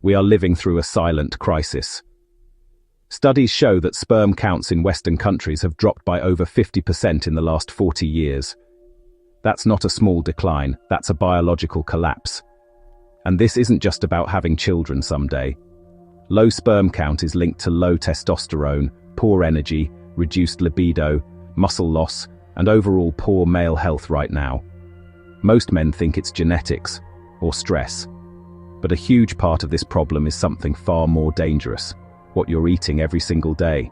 We are living through a silent crisis. Studies show that sperm counts in Western countries have dropped by over 50% in the last 40 years. That's not a small decline, that's a biological collapse. And this isn't just about having children someday. Low sperm count is linked to low testosterone, poor energy, reduced libido, muscle loss, and overall poor male health right now. Most men think it's genetics or stress. But a huge part of this problem is something far more dangerous: what you're eating every single day.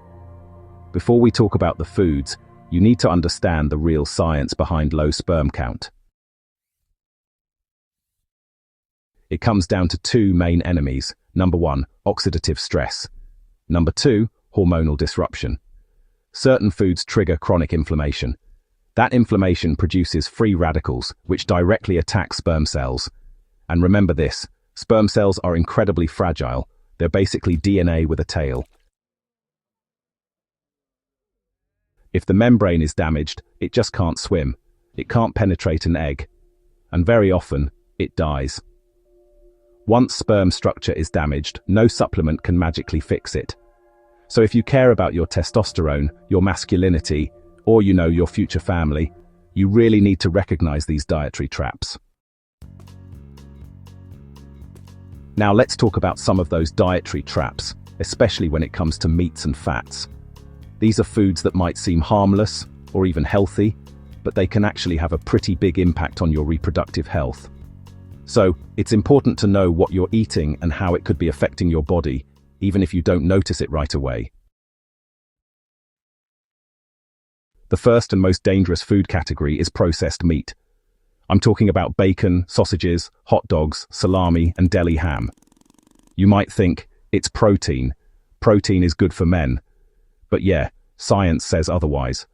Before we talk about the foods, you need to understand the real science behind low sperm count. It comes down to two main enemies. Number one, oxidative stress. Number two, hormonal disruption. Certain foods trigger chronic inflammation. That inflammation produces free radicals, which directly attack sperm cells. And remember this, sperm cells are incredibly fragile. They're basically DNA with a tail. If the membrane is damaged, it just can't swim. It can't penetrate an egg. And very often, it dies. Once sperm structure is damaged, no supplement can magically fix it. So if you care about your testosterone, your masculinity, or your future family, you really need to recognize these dietary traps. Now let's talk about some of those dietary traps, especially when it comes to meats and fats. These are foods that might seem harmless or even healthy, but they can actually have a pretty big impact on your reproductive health. So, it's important to know what you're eating and how it could be affecting your body, even if you don't notice it right away. The first and most dangerous food category is processed meat. I'm talking about bacon, sausages, hot dogs, salami, and deli ham. You might think, it's protein. Protein is good for men. But yeah, science says otherwise.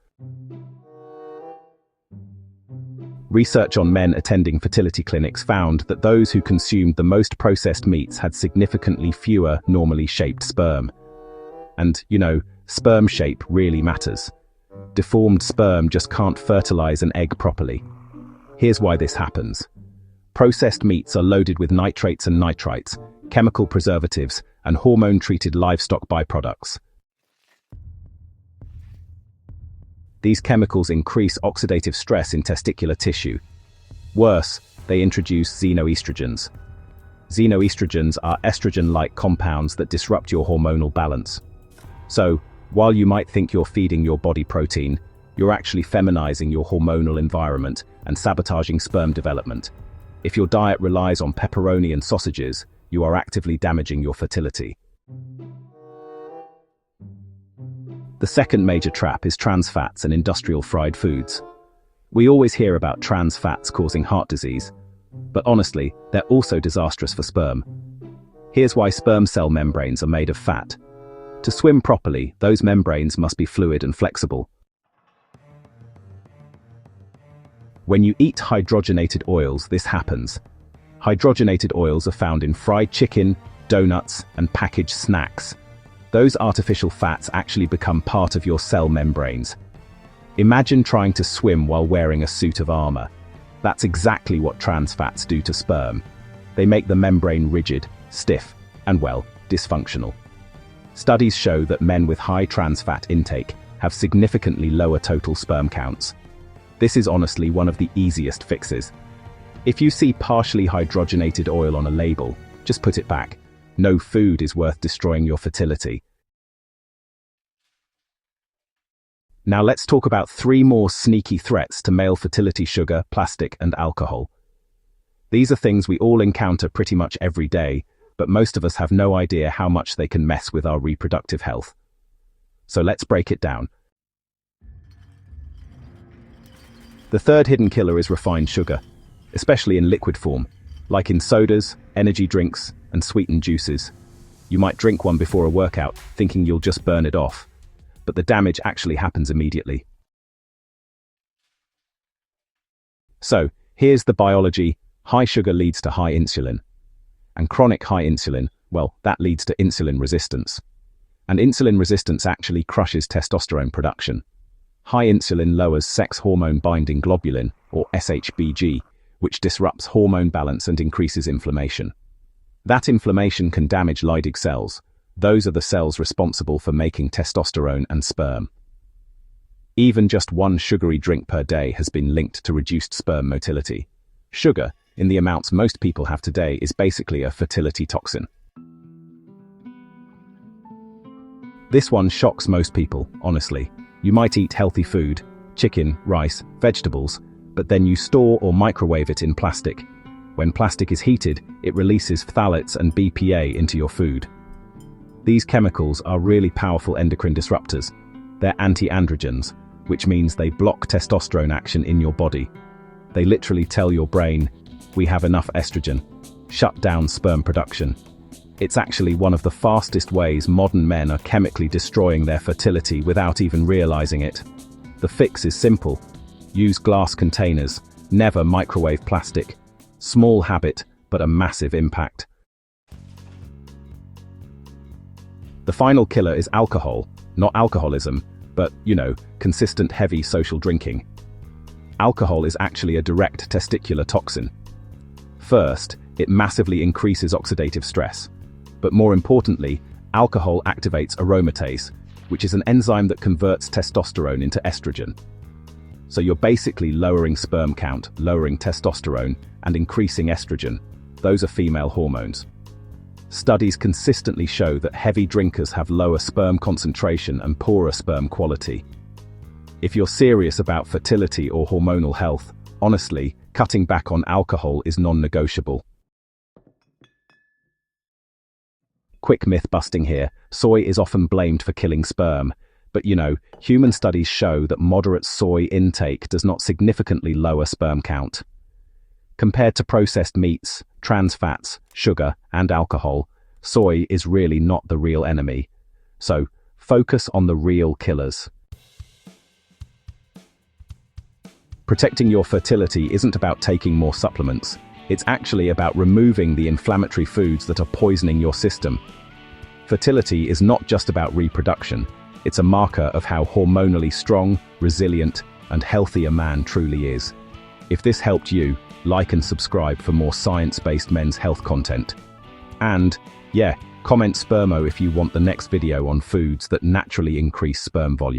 Research on men attending fertility clinics found that those who consumed the most processed meats had significantly fewer normally shaped sperm. And, sperm shape really matters. Deformed sperm just can't fertilize an egg properly. Here's why this happens. Processed meats are loaded with nitrates and nitrites, chemical preservatives, and hormone-treated livestock byproducts. These chemicals increase oxidative stress in testicular tissue. Worse, they introduce xenoestrogens. Xenoestrogens are estrogen-like compounds that disrupt your hormonal balance. So, while you might think you're feeding your body protein, you're actually feminizing your hormonal environment and sabotaging sperm development. If your diet relies on pepperoni and sausages, you are actively damaging your fertility. The second major trap is trans fats and industrial fried foods. We always hear about trans fats causing heart disease, but honestly, they're also disastrous for sperm. Here's why sperm cell membranes are made of fat. To swim properly, those membranes must be fluid and flexible. When you eat hydrogenated oils, this happens. Hydrogenated oils are found in fried chicken, donuts, and packaged snacks. Those artificial fats actually become part of your cell membranes. Imagine trying to swim while wearing a suit of armor. That's exactly what trans fats do to sperm. They make the membrane rigid, stiff, and dysfunctional. Studies show that men with high trans fat intake have significantly lower total sperm counts. This is honestly one of the easiest fixes. If you see partially hydrogenated oil on a label, just put it back. No food is worth destroying your fertility. Now let's talk about 3 more sneaky threats to male fertility: sugar, plastic, and alcohol. These are things we all encounter pretty much every day, but most of us have no idea how much they can mess with our reproductive health. So let's break it down. The third hidden killer is refined sugar, especially in liquid form, like in sodas, energy drinks, and sweetened juices. You might drink one before a workout, thinking you'll just burn it off, but the damage actually happens immediately. So, here's the biology. High sugar leads to high insulin. And chronic high insulin, that leads to insulin resistance. And insulin resistance actually crushes testosterone production. High insulin lowers sex hormone binding globulin, or SHBG, which disrupts hormone balance and increases inflammation. That inflammation can damage Leydig cells. Those are the cells responsible for making testosterone and sperm. Even just one sugary drink per day has been linked to reduced sperm motility. Sugar, in the amounts most people have today, is basically a fertility toxin. This one shocks most people, honestly. You might eat healthy food, chicken, rice, vegetables, but then you store or microwave it in plastic. When plastic is heated, it releases phthalates and BPA into your food. These chemicals are really powerful endocrine disruptors. They're anti-androgens, which means they block testosterone action in your body. They literally tell your brain, we have enough estrogen, shut down sperm production. It's actually one of the fastest ways modern men are chemically destroying their fertility without even realizing it. The fix is simple. Use glass containers, never microwave plastic. Small habit, but a massive impact. The final killer is alcohol, not alcoholism, but, consistent heavy social drinking. Alcohol is actually a direct testicular toxin. First, it massively increases oxidative stress. But more importantly, alcohol activates aromatase, which is an enzyme that converts testosterone into estrogen. So you're basically lowering sperm count, lowering testosterone, and increasing estrogen. Those are female hormones. Studies consistently show that heavy drinkers have lower sperm concentration and poorer sperm quality. If you're serious about fertility or hormonal health, honestly, cutting back on alcohol is non-negotiable. Quick myth busting here, soy is often blamed for killing sperm, but human studies show that moderate soy intake does not significantly lower sperm count. Compared to processed meats, trans fats, sugar, and alcohol, soy is really not the real enemy. So, focus on the real killers. Protecting your fertility isn't about taking more supplements. It's actually about removing the inflammatory foods that are poisoning your system. Fertility is not just about reproduction. It's a marker of how hormonally strong, resilient, and healthy a man truly is. If this helped you, like and subscribe for more science-based men's health content. And, comment Spermo if you want the next video on foods that naturally increase sperm volume.